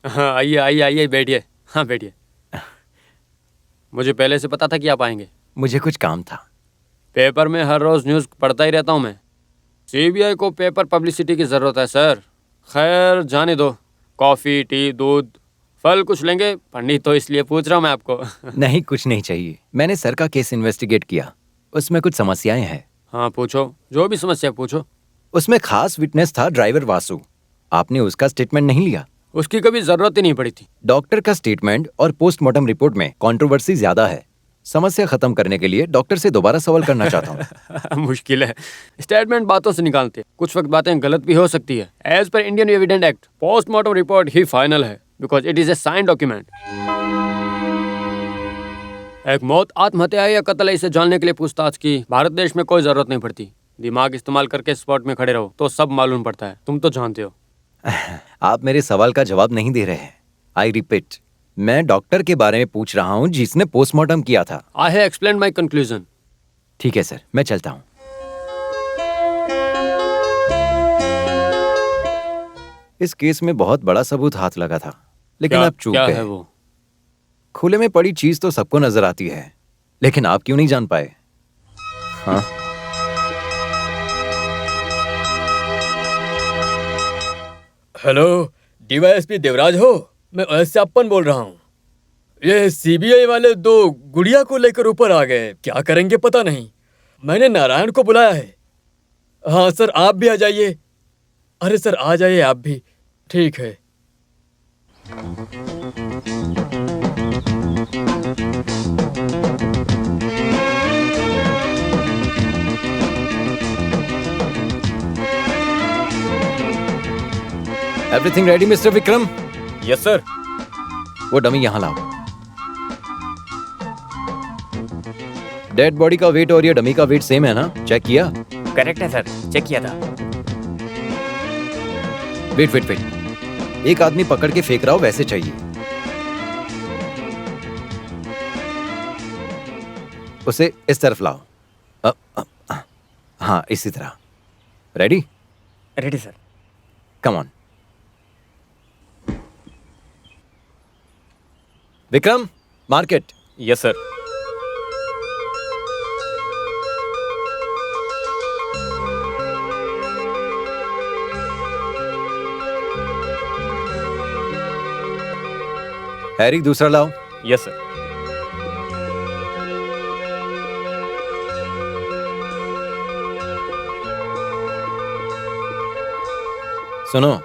हाँ आइए आइए आइए, बैठिए। हाँ बैठिए। मुझे पहले से पता था कि आप आएंगे। मुझे कुछ काम था। पेपर में हर रोज न्यूज़ पढ़ता ही रहता हूँ मैं। सीबीआई को पेपर पब्लिसिटी की जरूरत है सर। खैर जाने दो। कॉफी, टी, दूध, फल कुछ लेंगे? पंडित तो इसलिए पूछ रहा हूँ मैं आपको। नहीं, कुछ नहीं चाहिए। मैंने सर का केस इन्वेस्टिगेट किया, उसमें कुछ समस्याएं हैं। हाँ पूछो, जो भी समस्या पूछो। उसमें खास विटनेस था ड्राइवर वासु। आपने उसका स्टेटमेंट नहीं लिया। उसकी कभी जरूरत ही नहीं पड़ी थी। डॉक्टर का स्टेटमेंट और पोस्टमार्टम रिपोर्ट में कंट्रोवर्सी ज्यादा है। समस्या खत्म करने के लिए डॉक्टर से दोबारा सवाल करना चाहता हूँ। मुश्किल है। स्टेटमेंट बातों से निकालते, कुछ वक्त बातें गलत भी हो सकती है। एज पर Indian evident act postmortem report ही फाइनल है, because it is a sign document. एक मौत आत्महत्या है या कत्ल है, इसे जानने के लिए पूछताछ की भारत देश में कोई जरूरत नहीं पड़ती। दिमाग इस्तेमाल करके स्पॉट में खड़े रहो तो सब मालूम पड़ता है। तुम तो जानते हो। आप मेरे सवाल का जवाब नहीं दे रहे हैं। आई रिपीट, मैं डॉक्टर के बारे में पूछ रहा हूँ जिसने पोस्टमार्टम किया था। I have explained my conclusion. ठीक है सर, मैं चलता हूँ। इस केस में बहुत बड़ा सबूत हाथ लगा था, लेकिन आप चूक क्या गए। है वो? खुले में पड़ी चीज तो सबको नजर आती है, लेकिन आप क्यों नहीं जान पाए? हाँ, हेलो, डीवाईएसपी देवराज हो? मैं अयस्याप्पन बोल रहा हूँ। ये सीबीआई वाले दो गुड़िया को लेकर ऊपर आ गए, क्या करेंगे पता नहीं। मैंने नारायण को बुलाया है। हाँ सर, आप भी आ जाइए। अरे सर आ जाइए आप भी। ठीक है। Everything ready mister Vikram? Yes sir. वो डमी यहाँ लाओ। डेड बॉडी का वेट और ये डमी का वेट सेम है ना? चेक किया? करेक्ट है सर, चेक किया था। वेट वेट वेट, एक आदमी पकड़ के फेंक रहा हो वैसे चाहिए। उसे इस तरफ लाओ। हाँ, इसी तरह। Ready? Ready sir. Come on. Vikram, market. Yes sir. Harry, दूसरा लाओ। Yes sir. सुनो,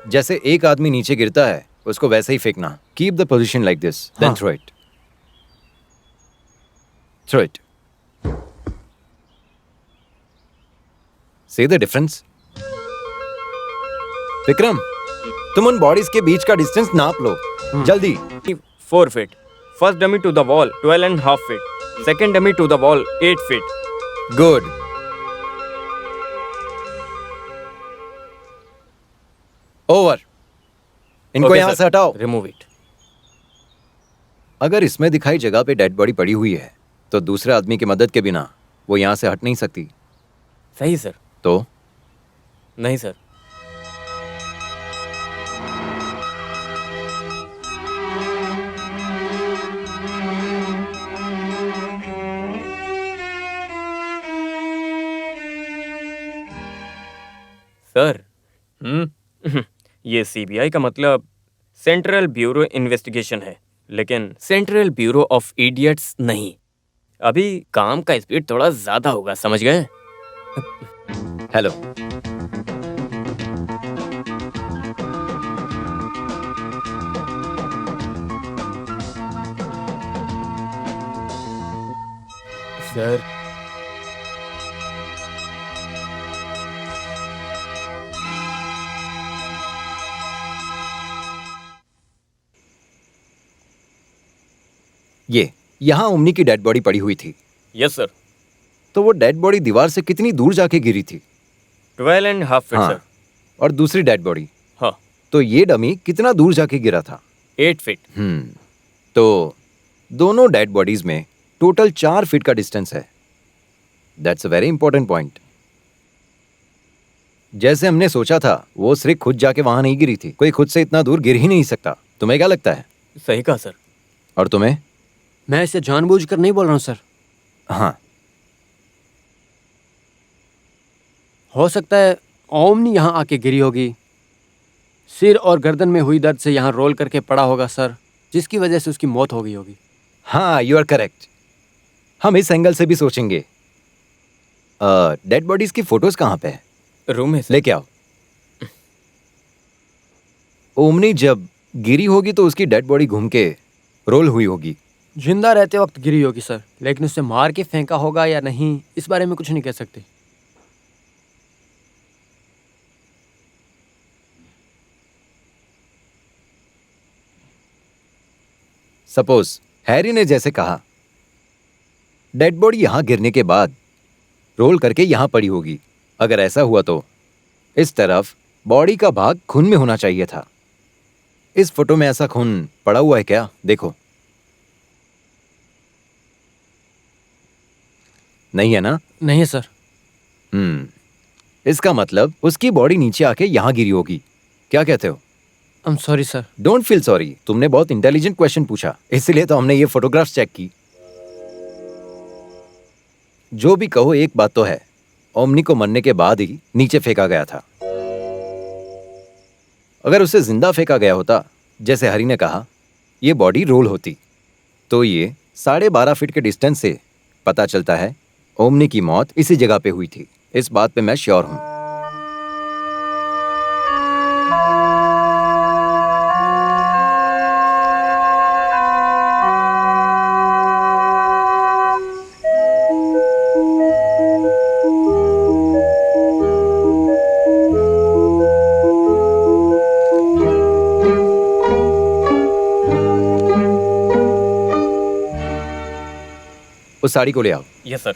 जैसे एक आदमी नीचे गिरता है उसको वैसे ही फेंकना। Keep the position like this, then throw it. Throw it. See the difference? Vikram, तुम उन बॉडीज के बीच का डिस्टेंस नाप लो, जल्दी। 4 feet. First dummy to the wall 12.5 feet. Second dummy to the wall 8 feet. Good. Over. इनको Okay, यहां sir. से हटाओ। Remove it. अगर इसमें दिखाई जगह पे डेड बॉडी पड़ी हुई है तो दूसरे आदमी की मदद के बिना वो यहां से हट नहीं सकती। सही सर। तो नहीं सर। सर, ये सीबीआई का मतलब सेंट्रल ब्यूरो इन्वेस्टिगेशन है, लेकिन सेंट्रल ब्यूरो ऑफ इडियट्स नहीं। अभी काम का स्पीड थोड़ा ज्यादा होगा, समझ गए? हेलो। सर ये यहां ओमनी की डेड बॉडी पड़ी हुई थी। Yes sir. तो वो डेड बॉडी दीवार से कितनी दूर जाके गिरी थी? 12.5 feet हाँ, सर। और दूसरी डेड बॉडी? हाँ, तो ये डमी कितना दूर जाके गिरा था? 8 feet। तो दोनों डेड बॉडीज में टोटल 4 फीट का डिस्टेंस है। That's a very important point. जैसे हमने सोचा था, वो श्री खुद जाके वहां नहीं गिरी थी। कोई खुद से इतना दूर गिर ही नहीं सकता। तुम्हें क्या लगता है? सही कहा सर। और तुम्हें? मैं इसे जानबूझकर नहीं बोल रहा हूँ सर। हाँ, हो सकता है ओमनी यहाँ आके गिरी होगी, सिर और गर्दन में हुई दर्द से यहाँ रोल करके पड़ा होगा सर, जिसकी वजह से उसकी मौत हो गई होगी। हाँ, यू आर करेक्ट। हम इस एंगल से भी सोचेंगे। डेड बॉडीज की फोटोज कहाँ पे है? रूम में सर। लेके आओ। ओमनी जब गिरी होगी तो उसकी डेड बॉडी घूम के रोल हुई होगी। जिंदा रहते वक्त गिरी होगी सर, लेकिन उसे मार के फेंका होगा या नहीं, इस बारे में कुछ नहीं कह सकते। सपोज हैरी ने जैसे कहा, डेड बॉडी यहां गिरने के बाद रोल करके यहां पड़ी होगी। अगर ऐसा हुआ तो इस तरफ बॉडी का भाग खून में होना चाहिए था। इस फोटो में ऐसा खून पड़ा हुआ है क्या? देखो। नहीं है ना? नहीं है सर। इसका मतलब उसकी बॉडी नीचे आके यहां गिरी होगी। क्या कहते हो? I am sorry sir. Don't feel sorry. तुमने बहुत इंटेलिजेंट क्वेश्चन पूछा, इसलिए तो हमने ये फोटोग्राफ्स चेक की। जो भी कहो, एक बात तो है, ओमनी को मरने के बाद ही नीचे फेंका गया था। अगर उसे जिंदा फेंका गया होता, जैसे हरी ने कहा, ये बॉडी रोल होती, तो ये 12.5 फीट के डिस्टेंस से पता चलता है ओमनी की मौत इसी जगह पे हुई थी। इस बात पे मैं श्योर हूं। उस साड़ी को ले आओ। Yes sir.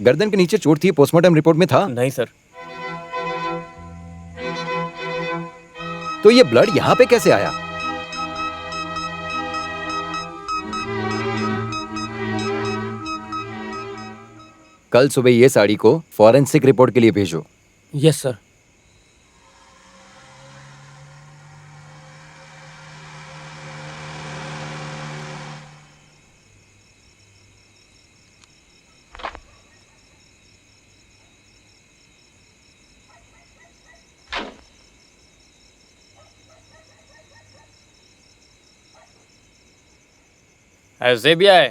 गर्दन के नीचे चोट थी, पोस्टमार्टम रिपोर्ट में था। नहीं सर। तो ये ब्लड यहां पे कैसे आया? कल सुबह ये साड़ी को फॉरेंसिक रिपोर्ट के लिए भेजो। Yes sir. सीबीआई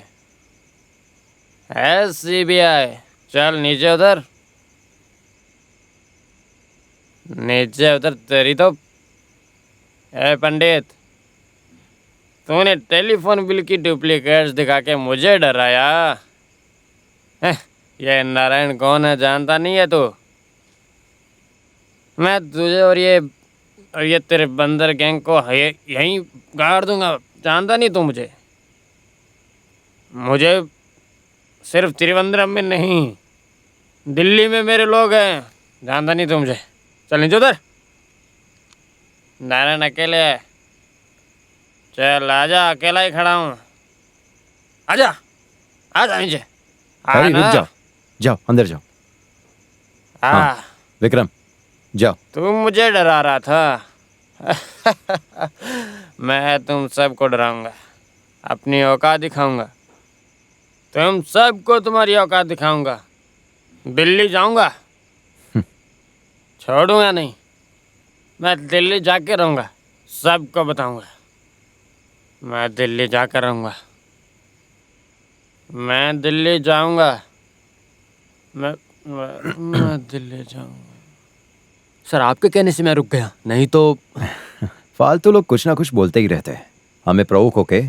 है, सीबीआई। चल नीचे उधर, नीचे उधर। तेरी तो ए पंडित, तूने टेलीफोन बिल की डुप्लीकेट्स दिखा के मुझे डराया। ये नारायण कौन है, जानता नहीं है तू? मैं तुझे और ये तेरे बंदर गैंग को यहीं गाड़ दूंगा। जानता नहीं तू मुझे? मुझे सिर्फ त्रिवेंद्रम में नहीं, दिल्ली में मेरे लोग हैं। जानता नहीं तू मुझे? चल नीचे उधर। नारायण अकेले है। चल आजा, अकेला ही खड़ा हूँ। आजा, आजा नीचे। अरे रुक जाओ, जाओ अंदर जाओ। हाँ, विक्रम जाओ। तू मुझे डरा रहा था। मैं तुम सबको डराऊंगा, अपनी औकात दिखाऊंगा। तुम सबको तुम्हारी औकात दिखाऊंगा। दिल्ली जाऊंगा, छोड़ूंगा नहीं। मैं दिल्ली जाके रहूंगा, सबको बताऊंगा। मैं दिल्ली जाकर रहूंगा। मैं दिल्ली जाऊंगा। मैं दिल्ली जाऊंगा। सर आपके कहने से मैं रुक गया, नहीं तो। फालतू लोग कुछ ना कुछ बोलते ही रहते हैं। हमें प्रोवोक होके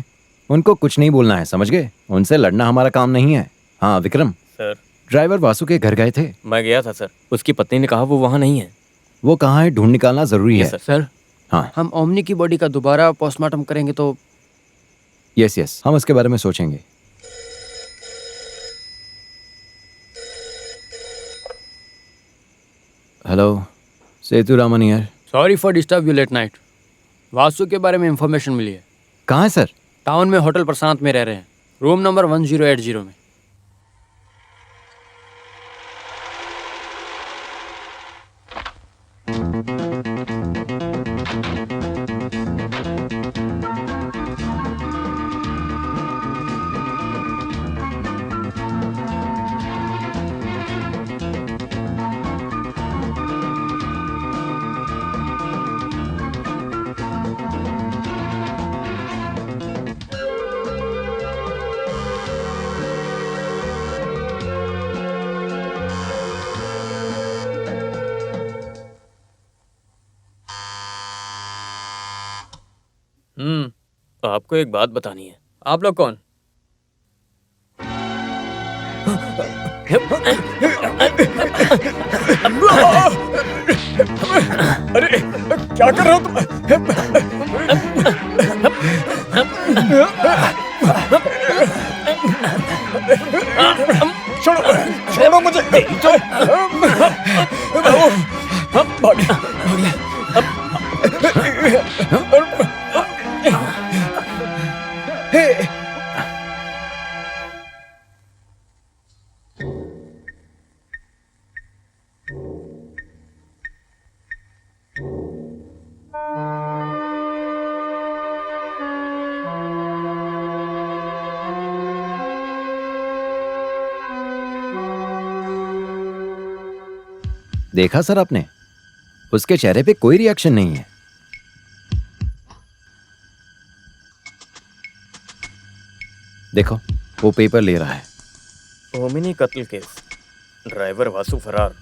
उनको कुछ नहीं बोलना है, समझ गए? उनसे लड़ना हमारा काम नहीं है। हाँ विक्रम, सर ड्राइवर वासु के घर गए थे? मैं गया था सर। उसकी पत्नी ने कहा वो वहाँ नहीं है। वो कहाँ है, ढूंढ निकालना जरूरी है। यस, सर हाँ हम ओमनी की बॉडी का दोबारा पोस्टमार्टम करेंगे तो? यस यस, हम उसके बारे में सोचेंगे। Hello, Setu Raman here. Sorry for disturb you let night. Vasu के बारे में इंफॉर्मेशन मिली है। कहाँ है सर? टाउन में होटल प्रशांत में रह रहे हैं, रूम नंबर 1080 में। आपको एक बात बतानी है। आप लोग कौन? अरे क्या कर रहे हो तुम? छोड़ो छोड़ो मुझे। भागे देखा सर आपने? उसके चेहरे पे कोई रिएक्शन नहीं है। देखो, वो पेपर ले रहा है। ओमिनी कत्ल केस, ड्राइवर वासु फरार।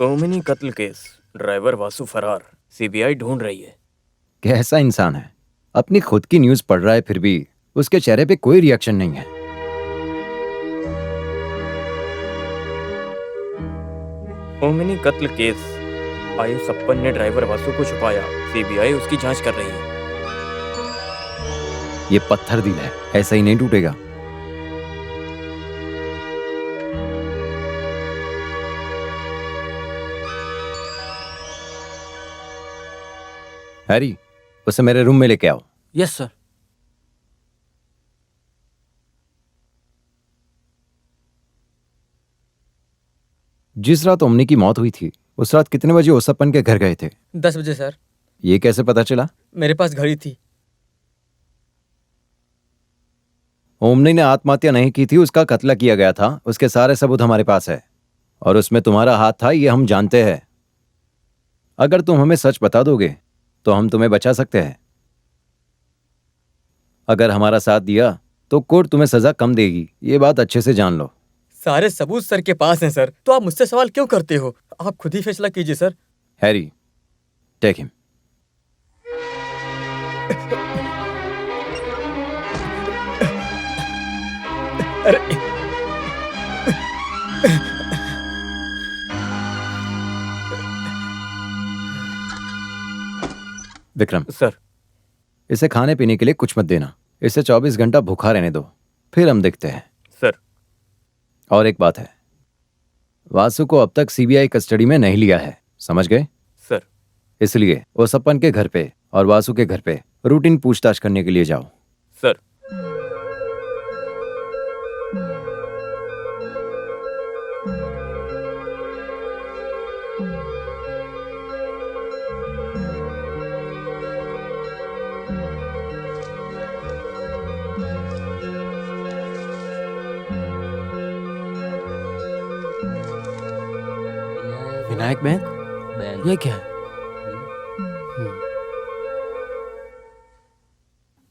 ओमिनी कत्ल केस, ड्राइवर वासु फरार। सीबीआई ढूंढ रही है। कैसा इंसान है, अपनी खुद की न्यूज पढ़ रहा है फिर भी उसके चेहरे पे कोई रिएक्शन नहीं है। ओमिनी कत्ल केस, आयुषप्पन ने ड्राइवर वासु को छुपाया। सीबीआई उसकी जांच कर रही है। ये पत्थर दिल है, ऐसा ही नहीं टूटेगा। हैरी, उसे मेरे रूम में लेके आओ। Yes sir. जिस रात ओमनी की मौत हुई थी उस रात कितने बजे ओसप्पन के घर गए थे? 10 बजे सर। ये कैसे पता चला? मेरे पास घड़ी थी। ओमनी ने आत्महत्या नहीं की थी, उसका कत्ल किया गया था। उसके सारे सबूत हमारे पास है और उसमें तुम्हारा हाथ था, ये हम जानते हैं। अगर तुम हमें सच बता दोगे तो हम तुम्हें बचा सकते हैं। अगर हमारा साथ दिया तो कोर्ट तुम्हें सजा कम देगी, ये बात अच्छे से जान लो। सारे सबूत सर के पास हैं सर, तो आप मुझसे सवाल क्यों करते हो? आप खुद ही फैसला कीजिए सर। Harry, take him. अरे विक्रम, सर, इसे खाने पीने के लिए कुछ मत देना। इसे 24 घंटा भूखा रहने दो, फिर हम देखते हैं। सर। और एक बात है, वासु को अब तक सीबीआई कस्टडी में नहीं लिया है, समझ गए? सर। इसलिए ओसप्पन के घर पे और वासु के घर पे रूटीन पूछताछ करने के लिए जाओ। सर। विनायक बैंक? ये क्या है?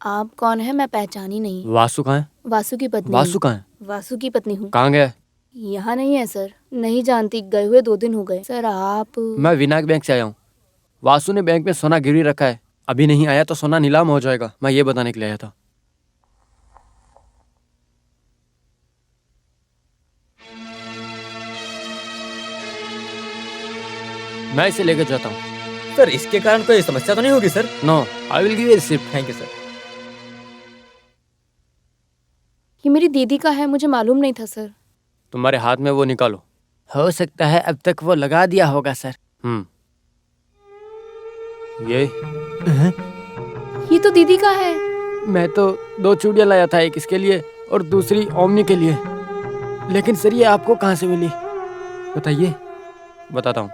आप कौन है? मैं पहचानी नहीं। वासु कहाँ है? वासु की पत्नी वासु हूँ। कहाँ है? वासु की पत्नी हूँ। कहाँ गया है? यहाँ नहीं है सर, नहीं जानती, गए हुए 2 दिन हो गए। सर आप? मैं विनायक बैंक से आया हूँ। वासु ने बैंक में सोना गिरवी रखा है, अभी नहीं आया तो सोना नीलाम हो जाएगा, मैं ये बताने के लिए आया था। मैं इसे लेकर जाता हूँ। सर, इसके कारण कोई समस्या तो नहीं होगी sir? No, I will give you receipt. Thank you sir. ये मेरी दीदी का है, मुझे मालूम नहीं था सर। तुम्हारे हाथ में वो निकालो। हो सकता है अब तक वो लगा दिया होगा सर। ये ये तो दीदी का है। मैं तो 2 चूड़ियाँ लाया था, एक इसके लिए और दूसरी ओमनी के लिए। लेकिन सर ये आपको कहाँ से मिली बताइए। बताता हूँ।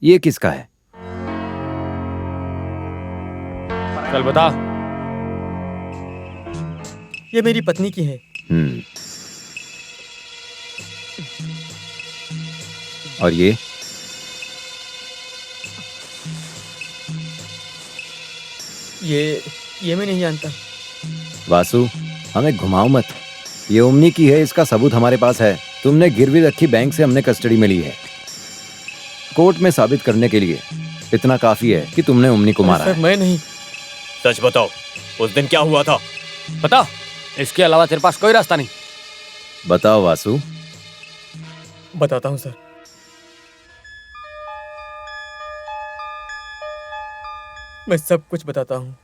ये किसका है? चल बता। ये मेरी पत्नी की है। और ये? ये मैं नहीं जानता। वासु, हमें घुमाओ मत। ये ओमनी की है, इसका सबूत हमारे पास है। तुमने गिरवी रखी बैंक से हमने कस्टडी में ली है। कोर्ट में साबित करने के लिए इतना काफी है कि तुमने ओमनी को मारा सर है। मैं नहीं। सच बताओ, उस दिन क्या हुआ था? बता, इसके अलावा तेरे पास कोई रास्ता नहीं। बताओ वासु। बताता हूँ सर। मैं सब कुछ बताता हूँ।